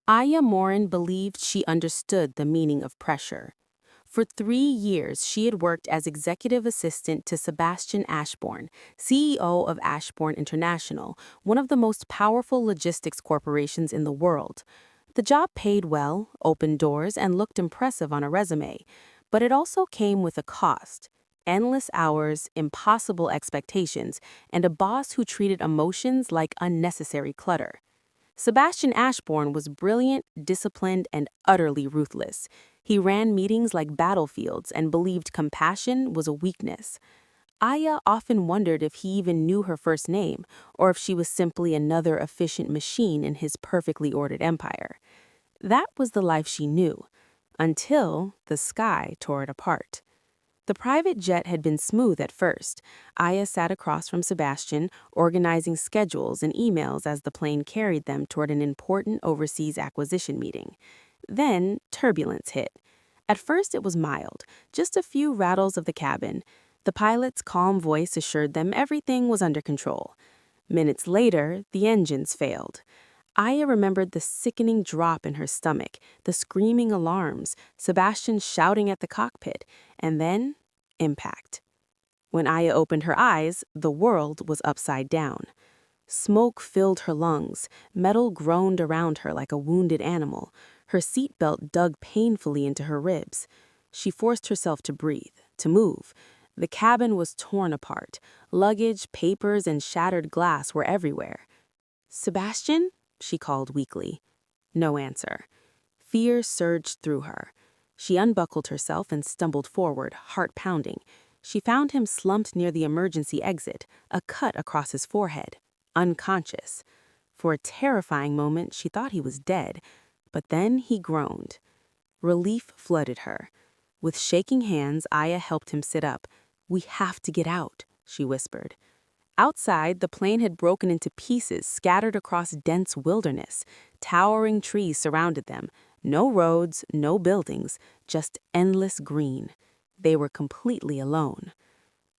Aya Morren believed she understood the meaning of pressure. For 3 years, she had worked as executive assistant to Sebastian Ashborne, CEO of Ashborne International, one of the most powerful logistics corporations in the world. The job paid well, opened doors, and looked impressive on a resume, but it also came with a cost. Endless hours, impossible expectations, and a boss who treated emotions like unnecessary clutter. Sebastian Ashborne was brilliant, disciplined, and utterly ruthless. He ran meetings like battlefields and believed compassion was a weakness. Aya often wondered if he even knew her first name, or if she was simply another efficient machine in his perfectly ordered empire. That was the life she knew, until the sky tore it apart. The private jet had been smooth at first. Aya sat across from Sebastian, organizing schedules and emails as the plane carried them toward an important overseas acquisition meeting. Then, turbulence hit. At first, it was mild, just a few rattles of the cabin. The pilot's calm voice assured them everything was under control. Minutes later, the engines failed. Aya remembered the sickening drop in her stomach, the screaming alarms, Sebastian shouting at the cockpit, and then, impact. When Aya opened her eyes, the world was upside down. Smoke filled her lungs, metal groaned around her like a wounded animal. Her seatbelt dug painfully into her ribs. She forced herself to breathe, to move. The cabin was torn apart. Luggage, papers, and shattered glass were everywhere. "Sebastian?" she called weakly. No answer. Fear surged through her. She unbuckled herself and stumbled forward, heart pounding. She found him slumped near the emergency exit, a cut across his forehead, unconscious. For a terrifying moment, she thought he was dead, but then he groaned. Relief flooded her. With shaking hands, Aya helped him sit up. "We have to get out," she whispered. Outside, the plane had broken into pieces scattered across dense wilderness. Towering trees surrounded them. No roads, no buildings, just endless green. They were completely alone.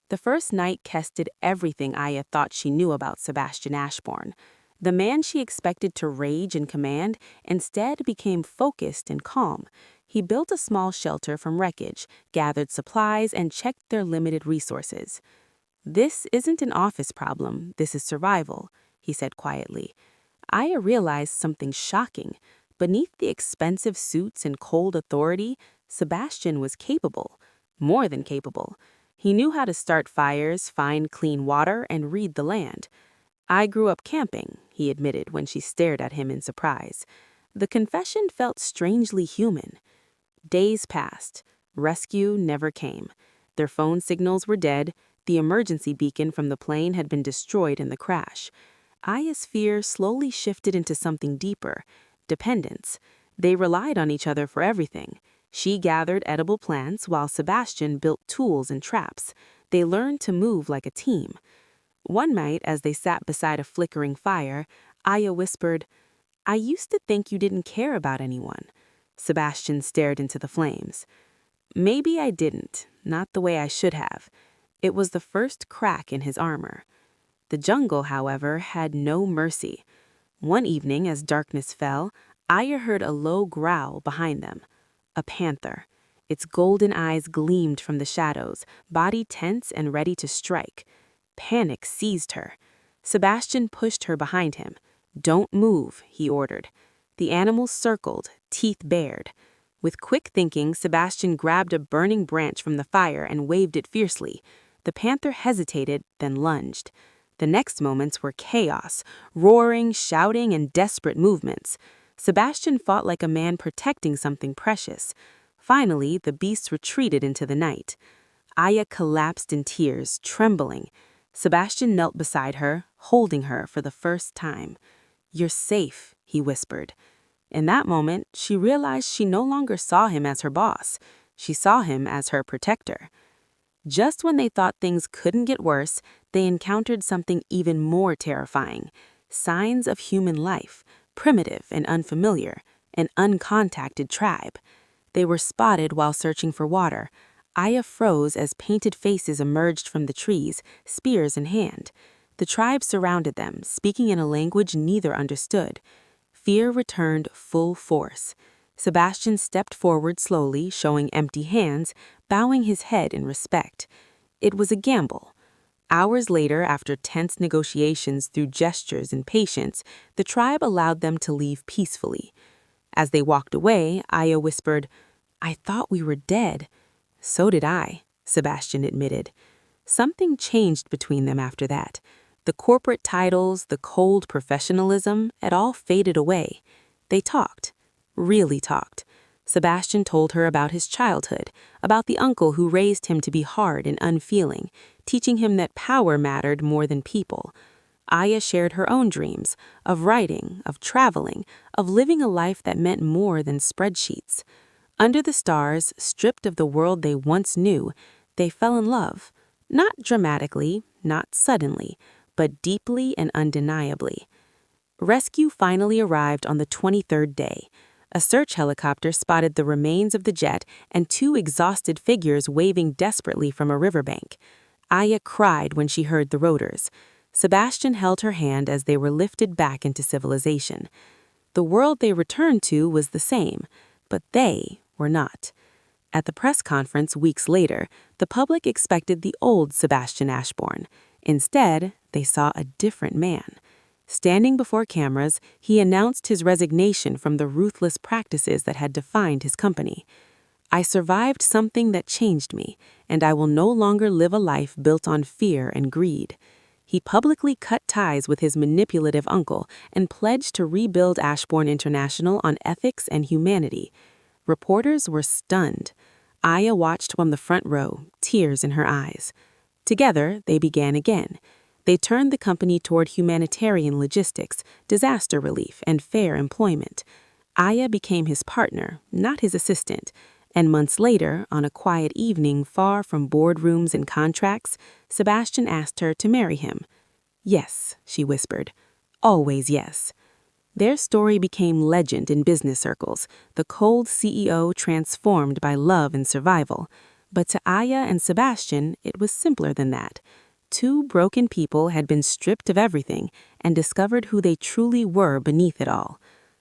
The first night tested everything Aya thought she knew about Sebastian Ashborne. The man she expected to rage and command instead became focused and calm. He built a small shelter from wreckage, gathered supplies, and checked their limited resources. "This isn't an office problem, this is survival," he said quietly. Aya realized something shocking. Beneath the expensive suits and cold authority, Sebastian was capable, more than capable. He knew how to start fires, find clean water, and read the land. "I grew up camping," he admitted when she stared at him in surprise. The confession felt strangely human. Days passed. Rescue never came. Their phone signals were dead. The emergency beacon from the plane had been destroyed in the crash. Aya's fear slowly shifted into something deeper: dependence. They relied on each other for everything. She gathered edible plants while Sebastian built tools and traps. They learned to move like a team. One night, as they sat beside a flickering fire, Aya whispered, "I used to think you didn't care about anyone." Sebastian stared into the flames. "Maybe I didn't, not the way I should have." It was the first crack in his armor. The jungle, however, had no mercy. One evening, as darkness fell, Aya heard a low growl behind them. A panther. Its golden eyes gleamed from the shadows, body tense and ready to strike. Panic seized her. Sebastian pushed her behind him. "Don't move," he ordered. The animal circled, teeth bared. With quick thinking, Sebastian grabbed a burning branch from the fire and waved it fiercely. The panther hesitated, then lunged. The next moments were chaos, roaring, shouting, and desperate movements. Sebastian fought like a man protecting something precious. Finally, the beast retreated into the night. Aya collapsed in tears, trembling. Sebastian knelt beside her, holding her for the first time. "You're safe," he whispered. In that moment, she realized she no longer saw him as her boss. She saw him as her protector. Just when they thought things couldn't get worse, they encountered something even more terrifying: signs of human life, primitive and unfamiliar, an uncontacted tribe. They were spotted while searching for water. Aya froze as painted faces emerged from the trees, spears in hand. The tribe surrounded them, speaking in a language neither understood. Fear returned full force. Sebastian stepped forward slowly, showing empty hands, bowing his head in respect. It was a gamble. Hours later, after tense negotiations through gestures and patience, the tribe allowed them to leave peacefully. As they walked away, Aya whispered, "I thought we were dead." "So did I," Sebastian admitted. Something changed between them after that. The corporate titles, the cold professionalism, it all faded away. They talked, really talked. Sebastian told her about his childhood, about the uncle who raised him to be hard and unfeeling, teaching him that power mattered more than people. Aya shared her own dreams, of writing, of traveling, of living a life that meant more than spreadsheets. Under the stars, stripped of the world they once knew, they fell in love. Not dramatically, not suddenly, but deeply and undeniably. Rescue finally arrived on the 23rd day. A search helicopter spotted the remains of the jet and two exhausted figures waving desperately from a riverbank. Aya cried when she heard the rotors. Sebastian held her hand as they were lifted back into civilization. The world they returned to was the same, but they were not. At the press conference weeks later, the public expected the old Sebastian Ashborne. Instead, they saw a different man. Standing before cameras, he announced his resignation from the ruthless practices that had defined his company. "I survived something that changed me, and I will no longer live a life built on fear and greed." He publicly cut ties with his manipulative uncle and pledged to rebuild Ashborne International on ethics and humanity. Reporters were stunned. Aya watched from the front row, tears in her eyes. Together, they began again. They turned the company toward humanitarian logistics, disaster relief, and fair employment. Aya became his partner, not his assistant. And months later, on a quiet evening far from boardrooms and contracts, Sebastian asked her to marry him. "Yes," she whispered. "Always yes." Their story became legend in business circles, the cold CEO transformed by love and survival. But to Aya and Sebastian, it was simpler than that. Two broken people had been stripped of everything and discovered who they truly were beneath it all.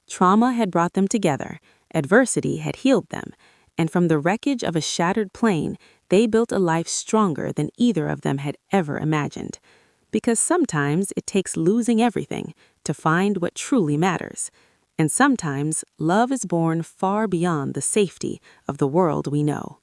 Trauma had brought them together, adversity had healed them, and from the wreckage of a shattered plane, they built a life stronger than either of them had ever imagined. Because sometimes it takes losing everything to find what truly matters. And sometimes love is born far beyond the safety of the world we know.